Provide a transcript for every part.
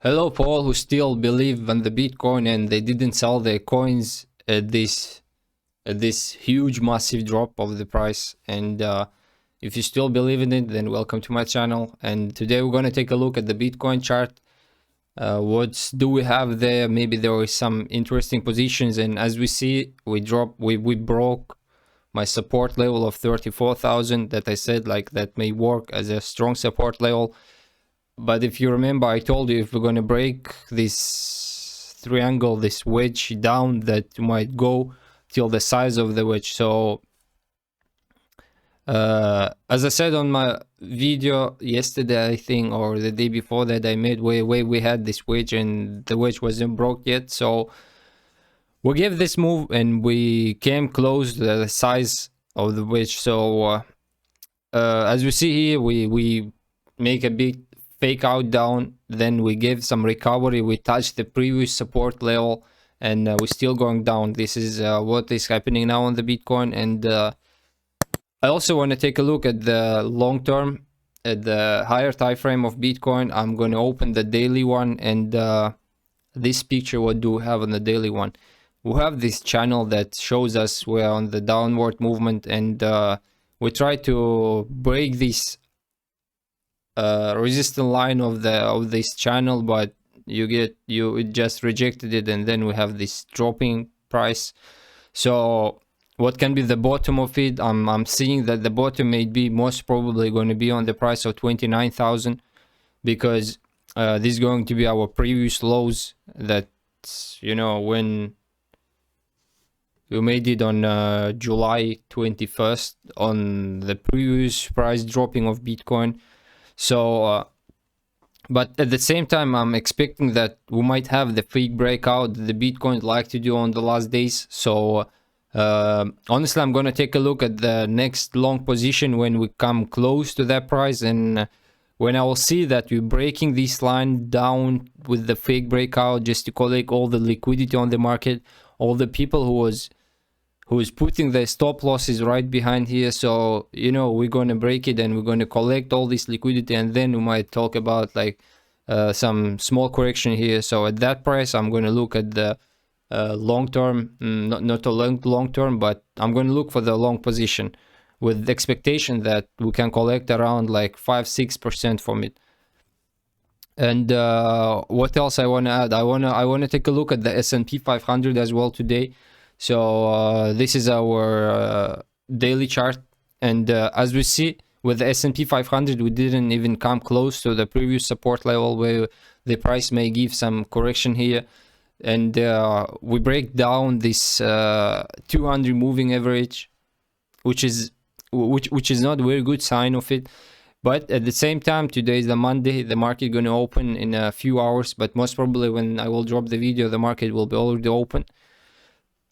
Hello for all who still believe in the Bitcoin and they didn't sell their coins at this huge massive drop of the price. And if you still believe in it, then welcome to my channel. And today we're going to take a look at the Bitcoin chart. What do we have there? Maybe there are some interesting positions, and as we see, we broke my support level of 34,000 that I said like that may work as a strong support level. But if you remember, I told you if we're going to break this triangle, this wedge down, that might go till the size of the wedge. So as I said on my video yesterday, I think, or the day before that I made, where we had this wedge and the wedge wasn't broke yet. So we gave this move and we came close to the size of the wedge. So as we see here, we make a big fake out down, then we give some recovery, we touch the previous support level, and we're still going down. This is what is happening now on the Bitcoin. And I also want to take a look at the long term, at the higher time frame of Bitcoin. I'm going to open the daily one, and this picture, what do we have on the daily one? We have this channel that shows us we're on the downward movement, and we try to break this resistance line of this channel, but it just rejected it, and then we have this dropping price. So what can be the bottom of it? I'm seeing that the bottom may be most probably going to be on the price of 29,000, because this is going to be our previous lows that, you know, when we made it on July 21st on the previous price dropping of Bitcoin. So but at the same time, I'm expecting that we might have the fake breakout the Bitcoin like to do on the last days. So honestly, I'm going to take a look at the next long position when we come close to that price, and when I will see that we're breaking this line down with the fake breakout, just to collect all the liquidity on the market, all the people who is putting the stop losses right behind here. So, you know, we're going to break it and we're going to collect all this liquidity, and then we might talk about like some small correction here. So at that price, I'm going to look at the long term, not a long term, but I'm going to look for the long position with the expectation that we can collect around like 5-6% from it. And what else I want to add? I want to take a look at the S&P 500 as well today. So this is our daily chart, and as we see with the S&P 500, we didn't even come close to the previous support level where the price may give some correction here, and we break down this 200 moving average, which is not a very good sign of it. But at the same time, today is the Monday, the market going to open in a few hours, but most probably when I will drop the video, the market will be already open.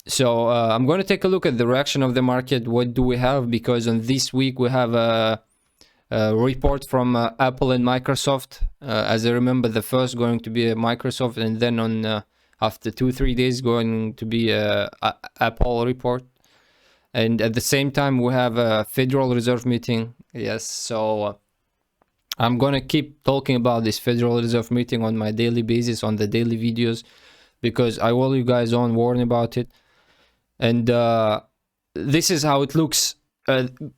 So I'm going to take a look at the reaction of the market. What do we have? Because on this week we have a report from Apple and Microsoft. As I remember, the first going to be Microsoft, and then on after 2-3 days going to be a Apple report. And at the same time we have a Federal Reserve meeting. Yes, so I'm going to keep talking about this Federal Reserve meeting on my daily basis, on the daily videos, because I will you guys on warn about it. And this is how it looks.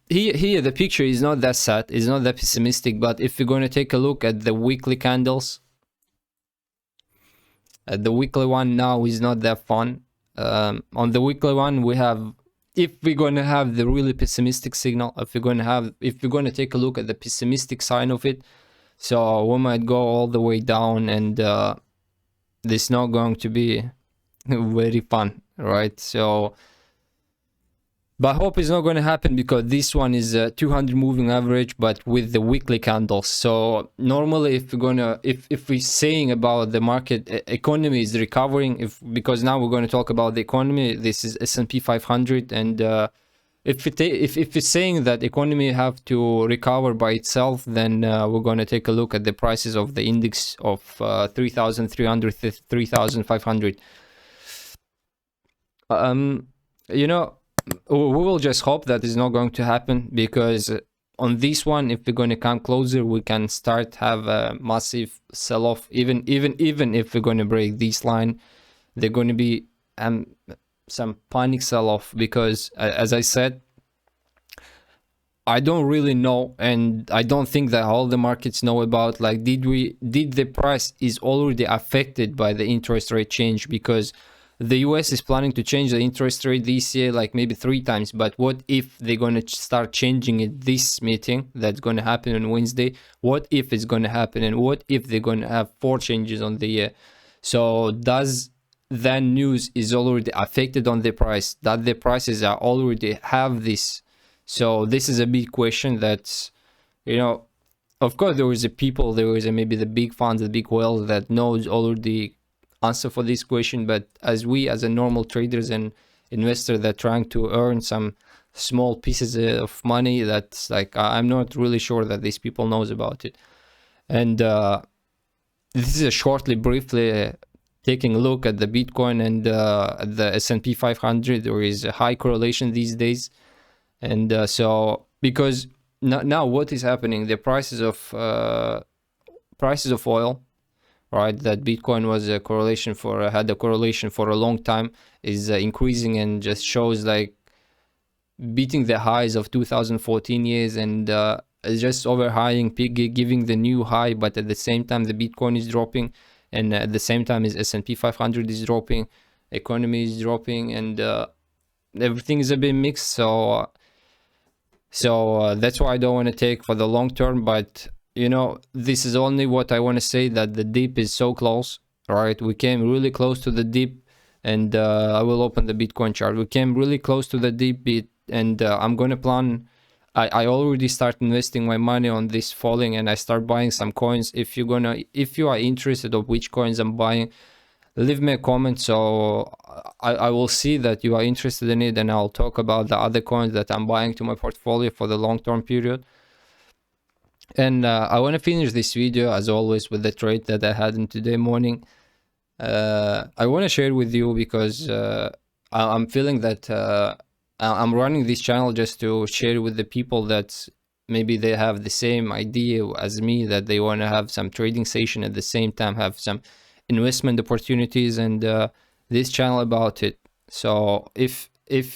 Here the picture is not that sad, it's not that pessimistic, but if we're going to take a look at the weekly candles, the weekly one now is not that fun. On the weekly one we have, if we're going to have the really pessimistic signal, if we're going to take a look at the pessimistic sign of it, so we might go all the way down, and this is not going to be very fun, right? So but I hope it's not going to happen, because this one is a 200 moving average but with the weekly candles. So normally if we're saying about the market economy is recovering, because now we're going to talk about the economy, this is S&P 500, and if it's saying that economy have to recover by itself, then we're going to take a look at the prices of the index of 3,300, 3,500. You know, we will just hope that is not going to happen, because on this one, if we're going to come closer, we can start have a massive sell-off. Even if we're going to break this line, they're going to be some panic sell-off, because as I said, I don't really know, and I don't think that all the markets know about, like, did the price is already affected by the interest rate change, because the US is planning to change the interest rate this year, like maybe 3 times. But what if they're going to start changing it this meeting that's going to happen on Wednesday? What if it's going to happen, and what if they're going to have 4 changes on the year? So does that news is already affected on the price, that the prices are already have this? So this is a big question that, you know, of course there is a people, there is a maybe the big funds, the big whales that knows already answer for this question. But as we, as a normal traders and investor that trying to earn some small pieces of money, that's like, I'm not really sure that these people knows about it. And this is a shortly, briefly taking a look at the Bitcoin and at the S&P 500. There is a high correlation these days. And so, because now what is happening, the prices of oil, right, that Bitcoin was a correlation for, had a correlation for a long time, is increasing, and just shows like beating the highs of 2014 years, and just overhiging, giving the new high. But at the same time, the Bitcoin is dropping, and at the same time is S&P 500 is dropping, economy is dropping, and everything is a bit mixed. So that's why I don't want to take for the long term. But you know, this is only what I want to say, that the dip is so close, right? We came really close to the dip, and I will open the Bitcoin chart. We came really close to the dip, and I'm gonna plan. I already start investing my money on this falling, and I start buying some coins. If you are interested of which coins I'm buying, leave me a comment, so I will see that you are interested in it, and I'll talk about the other coins that I'm buying to my portfolio for the long-term period. And I want to finish this video as always with the trade that I had in today morning. I want to share with you because I'm feeling that I'm running this channel just to share with the people that maybe they have the same idea as me, that they want to have some trading session at the same time, have some investment opportunities, and this channel about it. So if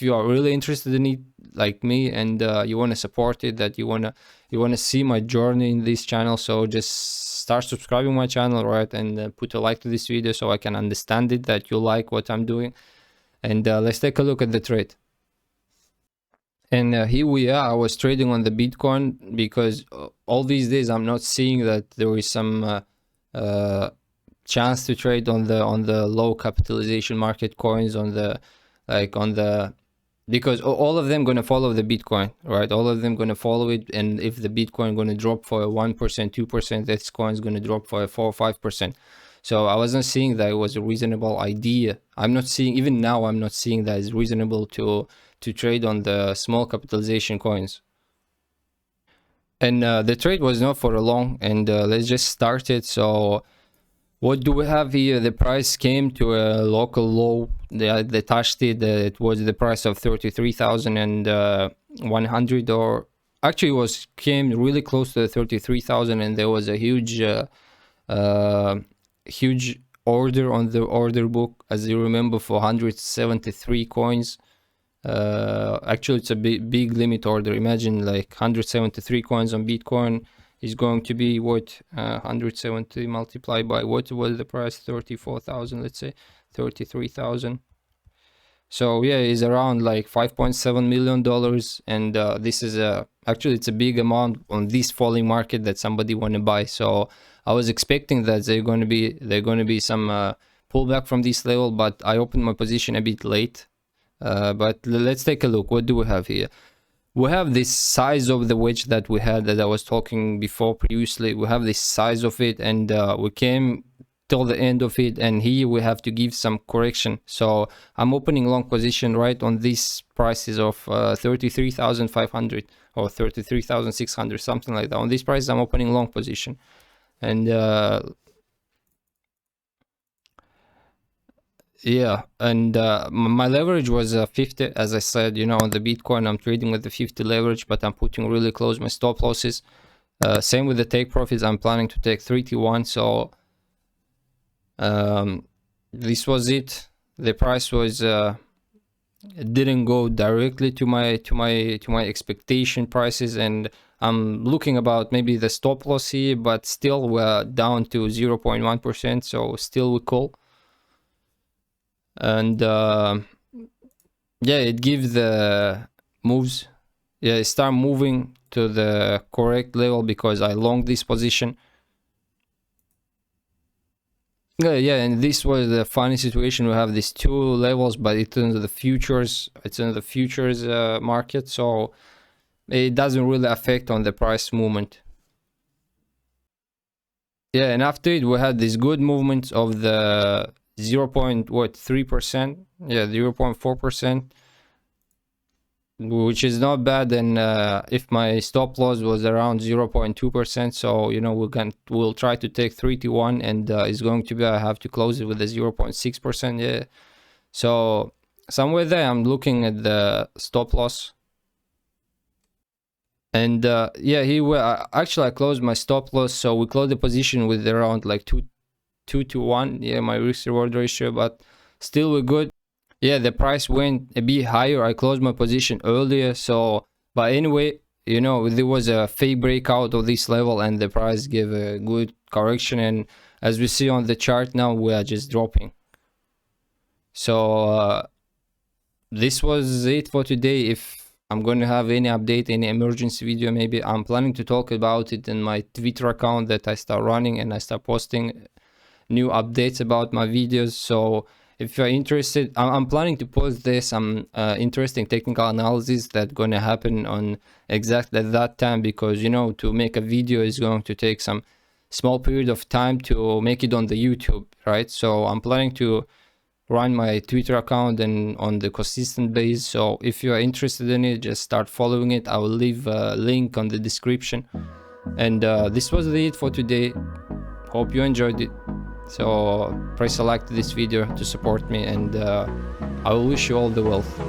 you are really interested in it like me, and you want to support it, that you want to see my journey in this channel, so just start subscribing my channel, right, and put a like to this video so I can understand it, that you like what I'm doing. And let's take a look at the trade. And here we are. I was trading on the Bitcoin, because all these days I'm not seeing that there is some chance to trade on the low capitalization market coins, on the because all of them gonna follow the Bitcoin, right? All of them gonna follow it, and if the Bitcoin gonna drop for a 1%, 2%, this coin's gonna drop for a 4 or 5%. So I wasn't seeing that it was a reasonable idea. I'm not seeing, even now I'm not seeing that it's reasonable to trade on the small capitalization coins. And the trade was not for a long, and let's just start it. So what do we have here? The price came to a local low. They touched it. It was the price of 33,100, or actually came really close to 33,000, and there was a huge huge order on the order book, as you remember, for 173 coins. Actually, it's a big limit order. Imagine like 173 coins on Bitcoin is going to be what, 170 multiplied by what was the price, 34,000, let's say 33,000. So yeah, it's around like $5.7 million, and this is actually it's a big amount on this falling market that somebody want to buy. So I was expecting that they're going to be some pullback from this level, but I opened my position a bit late. But let's take a look. What do we have here? We have this size of the wedge that we had, that I was talking before previously. We have this size of it, and we came till the end of it, and here we have to give some correction. So I'm opening long position right on these prices of 33,500 or 33,600, something like that. On these prices I'm opening long position, and Yeah, and my leverage was 50, as I said. On the Bitcoin, I'm trading with the 50 leverage, but I'm putting really close my stop losses. Same with the take profits. I'm planning to take 3 to 1. So this was it. The price was didn't go directly to my expectation prices, and I'm looking about maybe the stop loss here, but still we're down to 0.1%, so still we cool. And yeah, it gives the moves. Yeah, it start moving to the correct level because I long this position. Yeah, and this was the funny situation. We have these two levels, but it's in the futures. It's in the futures market, so it doesn't really affect on the price movement. Yeah, and after it, we had this good movement of the 0.3%. Yeah, 0.4%, which is not bad. And if my stop loss was around 0.2%, so we'll try to take 3 to 1, and it's going to be, I have to close it with a 0.6%. Yeah, so somewhere there I'm looking at the stop loss. And yeah, actually I closed my stop loss, so we closed the position with around like 2 to 1. Yeah, my risk reward ratio, but still we're good. Yeah, the price went a bit higher. I closed my position earlier, so but anyway, there was a fake breakout of this level, and the price gave a good correction, and as we see on the chart now, we are just dropping. So this was it for today. If I'm going to have any update, any emergency video, maybe I'm planning to talk about it in my Twitter account that I start running, and I start posting new updates about my videos. So if you're interested, I'm planning to post this some interesting technical analysis that's going to happen on exactly at that time, because to make a video is going to take some small period of time to make it on the YouTube, right? So I'm planning to run my Twitter account and on the consistent base. So if you are interested in it, just start following it. I will leave a link on the description. And this was it for today. Hope you enjoyed it. So press a like to this video to support me, and I will wish you all the wealth.